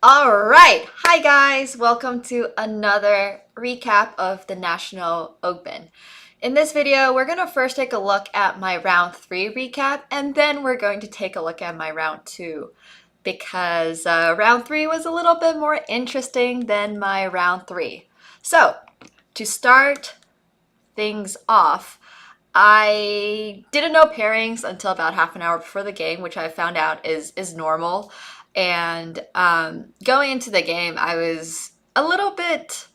All right. Hi, guys. Welcome to another recap of the National Open. In this video, we're going to first take a look at my round 3 recap, and then we're going to take a look at my round 2 because round 3 was a little bit more interesting than my round 3. So, to start things off, I didn't know pairings until about half an hour before the game, which I found out is normal. And going into the game, I was a little bit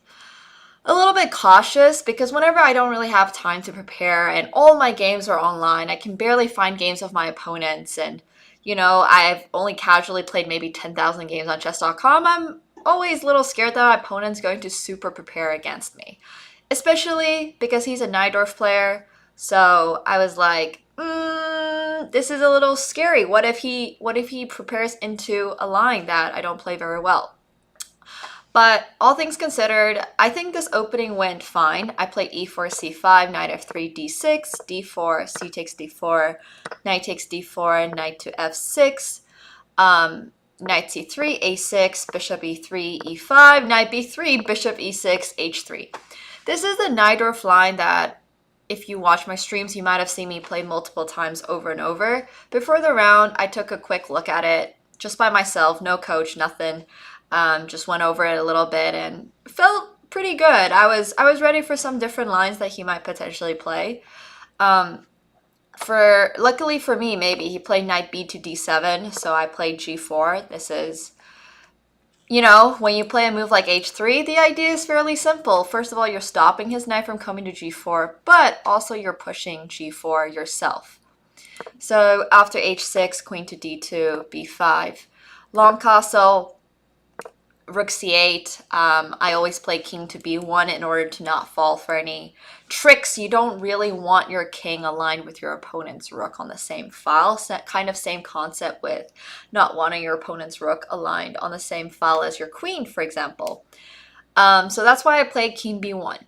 cautious because whenever I don't really have time to prepare and all my games are online, I can barely find games of my opponents. And I've only casually played maybe 10,000 games on chess.com. I'm always a little scared that my opponent's going to super prepare against me, especially because he's a Najdorf player. So I was like, this is a little scary. What if he prepares into a line that I don't play very well? But all things considered, I think this opening went fine. I played e4, c5, knight f3, d6, d4, c takes d4, knight takes d4, knight to f6, knight c3, a6, bishop e3, e5, knight b3, bishop e6, h3. This is the Najdorf line that if you watch my streams, you might have seen me play multiple times over and over. Before the round, I took a quick look at it just by myself, no coach, nothing. Just went over it a little bit and felt pretty good. I was ready for some different lines that he might potentially play. Luckily for me, maybe he played knight b to d7, so I played g4. This is, when you play a move like h3, the idea is fairly simple. First of all, you're stopping his knight from coming to g4, but also you're pushing g4 yourself. So after h6, queen to d2, b5, long castle, rook c8. I always play king to b1 in order to not fall for any tricks. You don't really want your king aligned with your opponent's rook on the same file. So kind of same concept with not wanting your opponent's rook aligned on the same file as your queen, for example. So that's why I played king b1.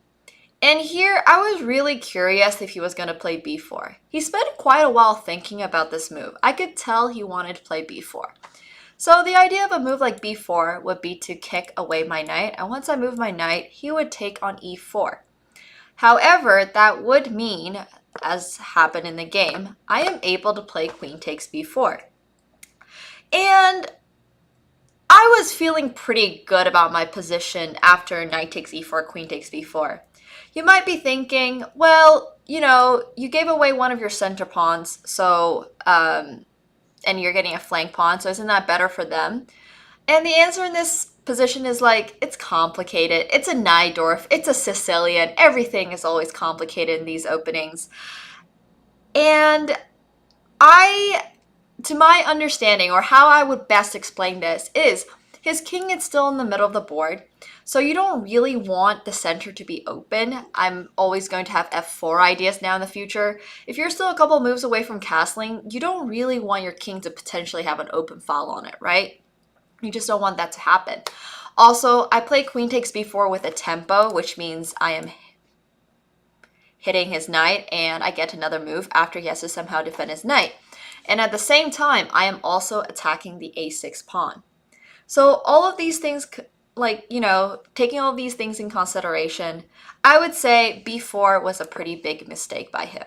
And here, I was really curious if he was going to play b4. He spent quite a while thinking about this move. I could tell he wanted to play b4. So the idea of a move like b4 would be to kick away my knight, and once I move my knight, he would take on e4. However, that would mean, as happened in the game, I am able to play queen takes b4. And I was feeling pretty good about my position after knight takes e4, queen takes b4. You might be thinking, well, you gave away one of your center pawns, so and you're getting a flank pawn, so isn't that better for them? And the answer in this position is it's complicated. It's a Najdorf, it's a Sicilian, everything is always complicated in these openings. And to my understanding, or how I would best explain this, is his king is still in the middle of the board, so you don't really want the center to be open. I'm always going to have f4 ideas now in the future. If you're still a couple moves away from castling, you don't really want your king to potentially have an open file on it, right? You just don't want that to happen. Also, I play queen takes b4 with a tempo, which means I am hitting his knight, and I get another move after he has to somehow defend his knight. And at the same time, I am also attacking the a6 pawn. So all of these things, taking all of these things in consideration, I would say b4 was a pretty big mistake by him.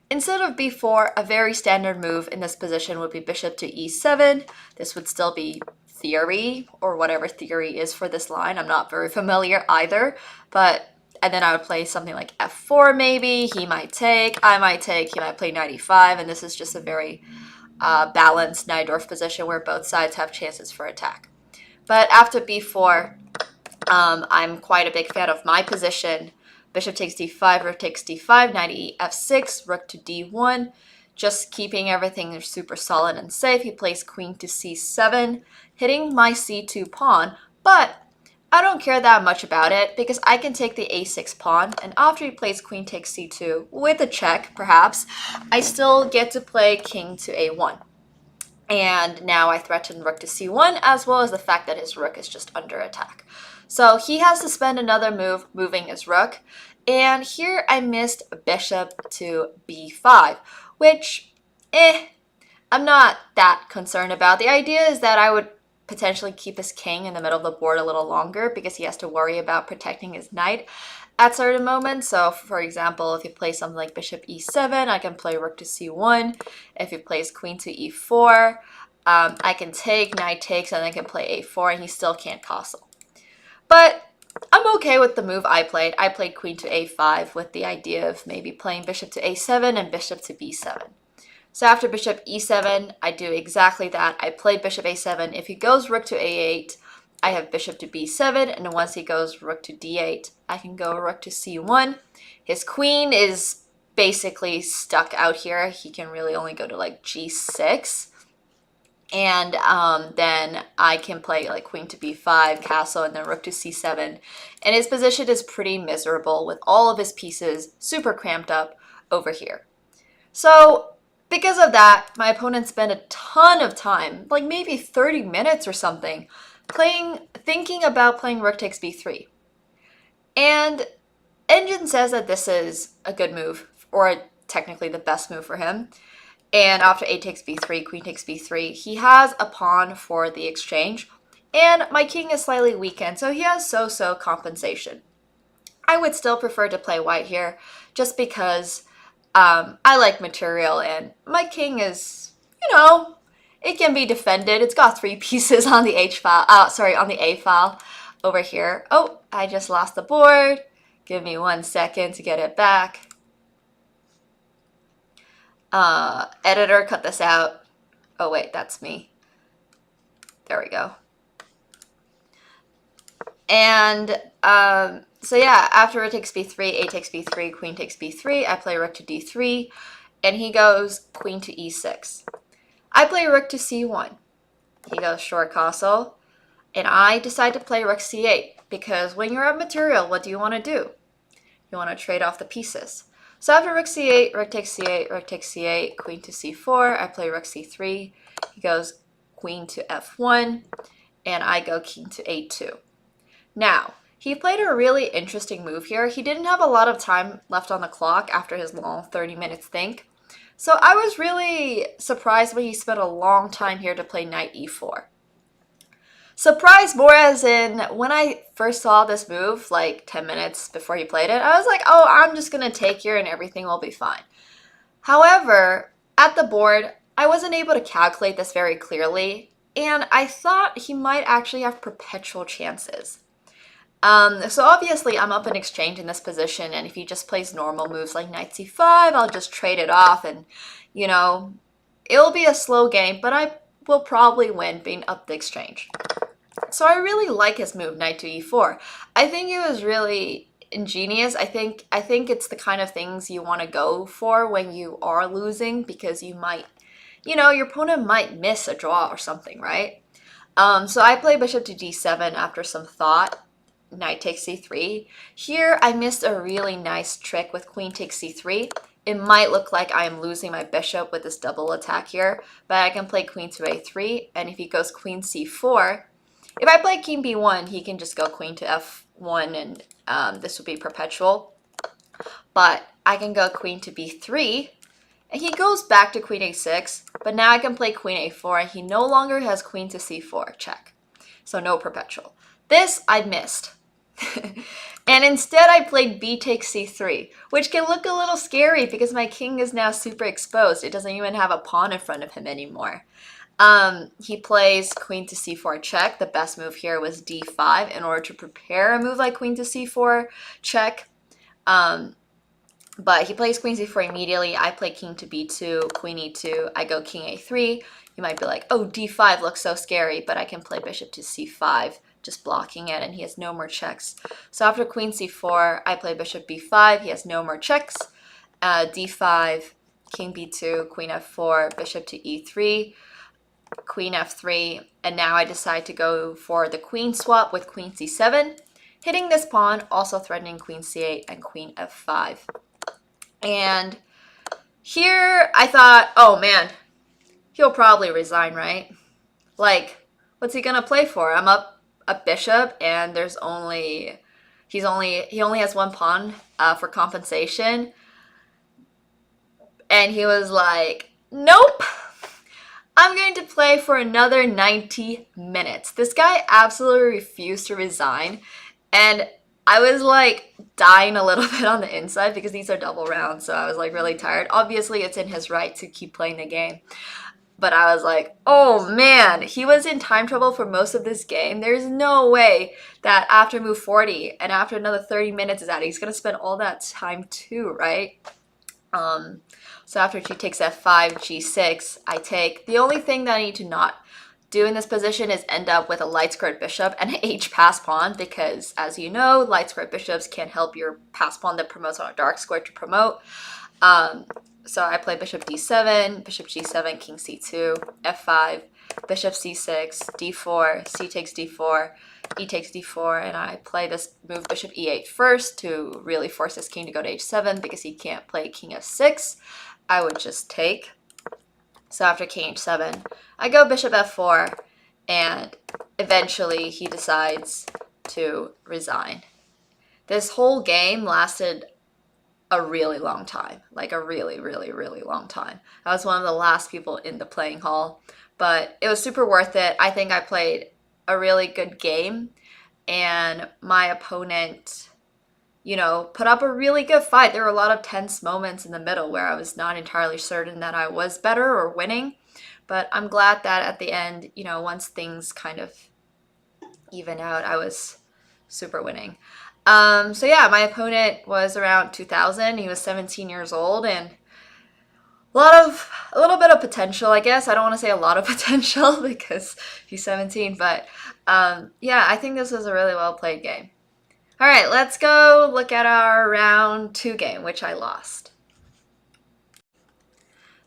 Instead of b4, a very standard move in this position would be bishop to e7. This would still be theory, or whatever theory is for this line. I'm not very familiar either, and then I would play something like f4 maybe. He might take, I might take, he might play knight e5, and this is just a very balanced Najdorf position where both sides have chances for attack. But after b4, I'm quite a big fan of my position. Bishop takes d5, rook takes d5, knight f6, rook to d1, just keeping everything super solid and safe. He plays queen to c7, hitting my c2 pawn, but I don't care that much about it because I can take the a6 pawn, and after he plays queen takes c2, with a check perhaps, I still get to play king to a1. And now I threaten rook to c1, as well as the fact that his rook is just under attack. So he has to spend another move moving his rook, and here I missed bishop to b5, which, I'm not that concerned about. The idea is that I would potentially keep his king in the middle of the board a little longer because he has to worry about protecting his knight at certain moments. So for example, if he plays something like bishop e7, I can play rook to c1. If he plays queen to e4, I can take, knight takes, and I can play a4, and he still can't castle. But I'm okay with the move I played. I played queen to a5 with the idea of maybe playing bishop to a7 and bishop to b7. So after bishop e7, I do exactly that. I play bishop a7. If he goes rook to a8, I have bishop to b7. And once he goes rook to d8, I can go rook to c1. His queen is basically stuck out here. He can really only go to like g6. And then I can play like queen to b5, castle, and then rook to c7. And his position is pretty miserable with all of his pieces super cramped up over here. So because of that, my opponent spent a ton of time, like maybe 30 minutes or something, thinking about playing rook takes b3. And Engine says that this is a good move, or technically the best move for him. And after a takes b3, queen takes b3, he has a pawn for the exchange. And my king is slightly weakened, so he has so-so compensation. I would still prefer to play white here, just because I like material, and my king is, it can be defended. It's got 3 pieces on the on the A file over here. Oh, I just lost the board. Give me 1 second to get it back. Editor, cut this out. Oh wait, that's me. There we go. And so yeah, after rook takes b3, a takes b3, queen takes b3, I play rook to d3, and he goes queen to e6. I play rook to c1. He goes short castle, and I decide to play rook c8, because when you're at material, what do you want to do? You want to trade off the pieces. So after rook c8, rook takes c8, rook takes c8, queen to c4, I play rook c3. He goes queen to f1, and I go king to a2. Now, he played a really interesting move here. He didn't have a lot of time left on the clock after his long 30 minutes think. So I was really surprised when he spent a long time here to play knight e4. Surprised more as in, when I first saw this move, like 10 minutes before he played it, I was like, oh, I'm just going to take here and everything will be fine. However, at the board, I wasn't able to calculate this very clearly, and I thought he might actually have perpetual chances. So obviously I'm up in exchange in this position, and if he just plays normal moves like knight c5, I'll just trade it off, and, it'll be a slow game, but I will probably win being up the exchange. So I really like his move, knight to e4. I think it was really ingenious. I think it's the kind of things you want to go for when you are losing, because you might, your opponent might miss a draw or something, right? So I play bishop to d7 after some thought. Knight takes c3. Here I missed a really nice trick with queen takes c3. It might look like I am losing my bishop with this double attack here, but I can play queen to a3, and if he goes queen c4, if I play king b1, he can just go queen to f1, and this will be perpetual. But I can go queen to b3, and he goes back to queen a6, but now I can play queen a4, and he no longer has queen to c4, check. So no perpetual. This I missed. And instead I played b takes c3, which can look a little scary because my king is now super exposed. It doesn't even have a pawn in front of him anymore. He plays queen to c4 check. The best move here was d5 in order to prepare a move like queen to c4 check. But he plays queen c4 immediately. I play king to b2, queen e2. I go king a3. You might be like, oh, d5 looks so scary, but I can play bishop to c5, just blocking it, and he has no more checks. So after queen c4, I play bishop b5. He has no more checks. d5, king b2, queen f4, bishop to e3, queen f3, and now I decide to go for the queen swap with queen c7, hitting this pawn, also threatening queen c8 and queen f5. And here I thought, oh man, he'll probably resign, right? Like, what's he gonna play for? I'm up a bishop, and he only has one pawn for compensation. And he was like, nope, I'm going to play for another 90 minutes. This guy absolutely refused to resign, and I was like dying a little bit on the inside because these are double rounds, so I was like really tired. Obviously, it's in his right to keep playing the game. But I was like, oh man, he was in time trouble for most of this game. There's no way that after move 40 and after another 30 minutes is out, he's going to spend all that time too, right? So after she takes f5, g6, I take. The only thing that I need to not do in this position is end up with a light squared bishop and an h pass pawn, because as you know, light squared bishops can help your pass pawn that promotes on a dark square to promote. So I play bishop d7, bishop g7, king c2, f5, bishop c6, d4, c takes d4, e takes d4, and I play this move bishop e8 first to really force this king to go to h7 because he can't play king f6. I would just take. So after king h7, I go bishop f4, and eventually he decides to resign. This whole game lasted a really long time, like a really, really, really long time. I was one of the last people in the playing hall, but it was super worth it. I think I played a really good game, and my opponent, you know, put up a really good fight. There were a lot of tense moments in the middle where I was not entirely certain that I was better or winning, but I'm glad that at the end, you know, once things kind of even out, I was super winning. So yeah, my opponent was around 2000. He was 17 years old, and a little bit of potential, I guess. I don't want to say a lot of potential because he's 17, but yeah, I think this was a really well played game. All right, let's go look at our round 2 game, which I lost.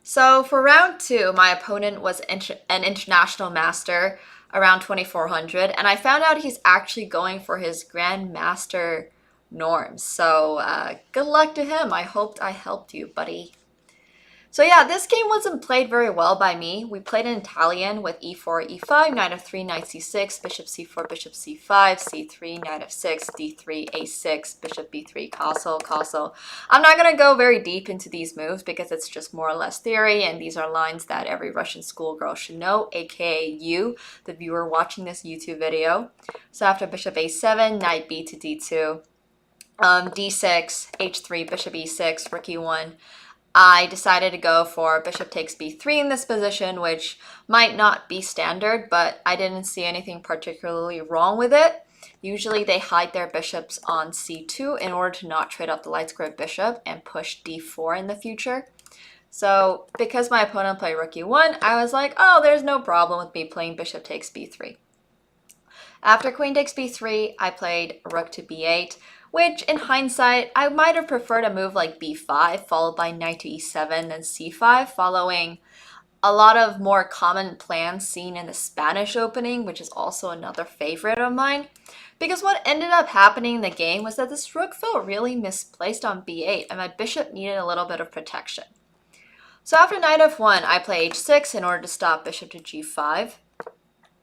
So for round 2, my opponent was an international master around 2400, and I found out he's actually going for his grandmaster norms. So good luck to him. I hoped I helped you, buddy. So yeah, this game wasn't played very well by me. We played in Italian with e4, e5, knight f3, knight c6, bishop c4, bishop c5, c3, knight f6, d3, a6, bishop b3, castle, castle. I'm not going to go very deep into these moves because it's just more or less theory, and these are lines that every Russian schoolgirl should know, aka you, the viewer watching this YouTube video. So after bishop a7, knight b to d2, d6, h3, bishop e6, rook e1, I decided to go for bishop takes b3 in this position, which might not be standard, but I didn't see anything particularly wrong with it. Usually they hide their bishops on c2 in order to not trade up the light square bishop and push d4 in the future. So because my opponent played rook e1, I was like, oh, there's no problem with me playing bishop takes b3. After queen takes b3, I played rook to b8, which in hindsight, I might have preferred a move like b5 followed by knight to e7 than c5, following a lot of more common plans seen in the Spanish opening, which is also another favorite of mine. Because what ended up happening in the game was that this rook felt really misplaced on b8, and my bishop needed a little bit of protection. So after knight f1, I play h6 in order to stop bishop to g5.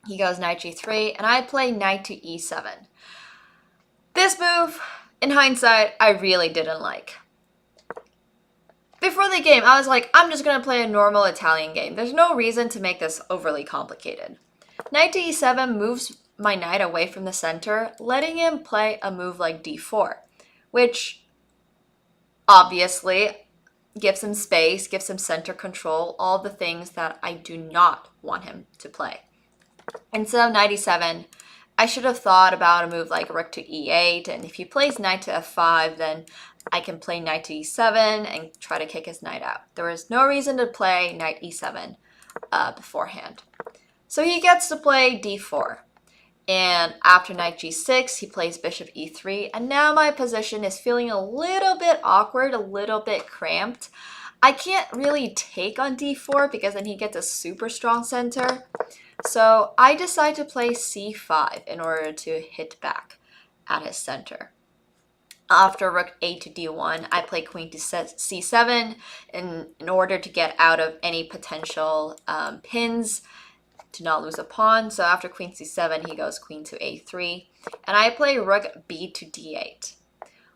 He goes knight g3, and I play knight to e7. This move, in hindsight, I really didn't like. Before the game, I was like, I'm just going to play a normal Italian game. There's no reason to make this overly complicated. Knight to e7 moves my knight away from the center, letting him play a move like d4, which obviously gives him space, gives him center control, all the things that I do not want him to play. Instead of knight e7, I should have thought about a move like rook to e8, and if he plays knight to f5, then I can play knight to e7 and try to kick his knight out. There was no reason to play knight e7 beforehand. So he gets to play d4, and after knight g6, he plays bishop e3, and now my position is feeling a little bit awkward, a little bit cramped. I can't really take on d4 because then he gets a super strong center. So I decide to play c5 in order to hit back at his center. After rook a to d1, I play queen to c7 in order to get out of any potential pins to not lose a pawn. So after queen c7, he goes queen to a3, and I play rook b to d8.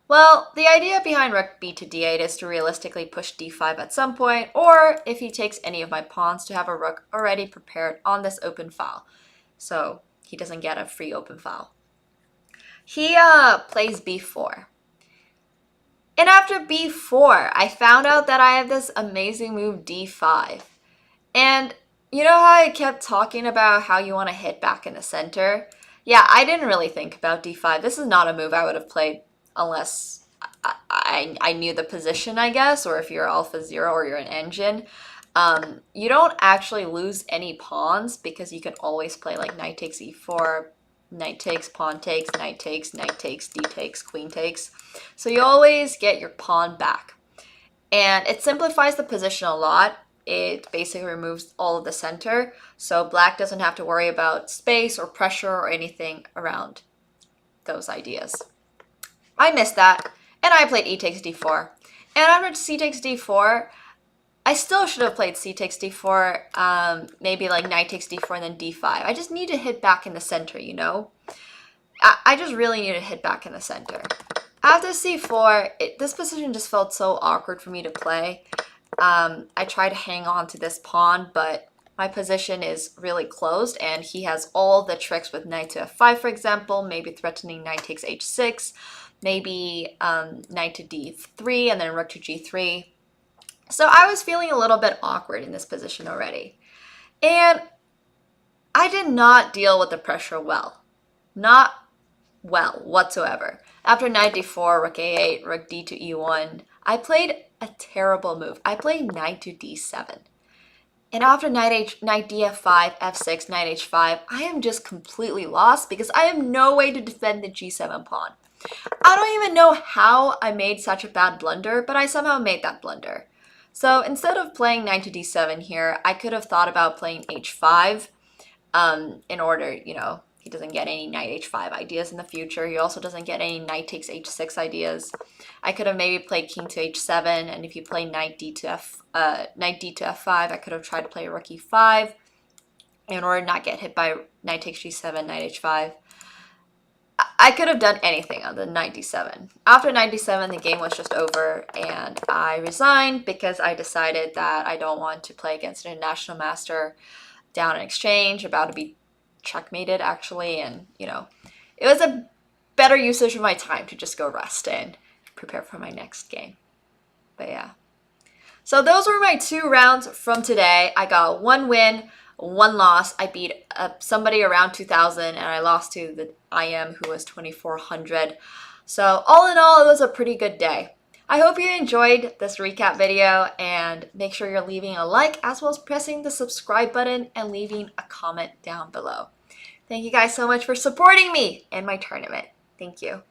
Well, the idea behind rook b to d8 is to realistically push d5 at some point, or if he takes any of my pawns, to have a rook already prepared on this open file, so he doesn't get a free open file. He plays b4. And after b4, I found out that I have this amazing move d5. And you know how I kept talking about how you want to hit back in the center? Yeah, I didn't really think about d5. This is not a move I would have played unless I knew the position, I guess, or if you're alpha 0 or you're an engine. You don't actually lose any pawns because you can always play like knight takes e4, knight takes, pawn takes, knight takes, d takes, queen takes. So you always get your pawn back. And it simplifies the position a lot. It basically removes all of the center, so black doesn't have to worry about space or pressure or anything around those ideas. I missed that, and I played e takes d4. And after c takes d4, I still should have played c takes d4, maybe like knight takes d4 and then d5. I just need to hit back in the center, you know? I just really need to hit back in the center. After c4, this position just felt so awkward for me to play. I try to hang on to this pawn, but my position is really closed, and he has all the tricks with knight to f5, for example, maybe threatening knight takes h6, maybe knight to d3, and then rook to g3. So I was feeling a little bit awkward in this position already. And I did not deal with the pressure well. Not well whatsoever. After knight d4, rook a8, rook d to e1, I played a terrible move. I played knight to d7. And after knight df5, f6, knight h5, I am just completely lost because I have no way to defend the g7 pawn. I don't even know how I made such a bad blunder, but I somehow made that blunder. So instead of playing knight to d7 here, I could have thought about playing h5 in order, you know, he doesn't get any knight h5 ideas in the future. He also doesn't get any knight takes h6 ideas. I could have maybe played king to h7, and if you play knight d to f5, I could have tried to play rook e5 in order to not get hit by knight takes g7, knight h5. I could have done anything on the knight d7. After knight d7, the game was just over, and I resigned because I decided that I don't want to play against an international master down in exchange, about to be checkmated actually, and you know, it was a better usage of my time to just go rest and prepare for my next game. But yeah, so those were my 2 rounds from today. I got 1 win, 1 loss. I beat somebody around 2000, and I lost to the IM who was 2400. So all in all, it was a pretty good day. I hope you enjoyed this recap video, and make sure you're leaving a like as well as pressing the subscribe button and leaving a comment down below. Thank you guys so much for supporting me in my tournament. Thank you.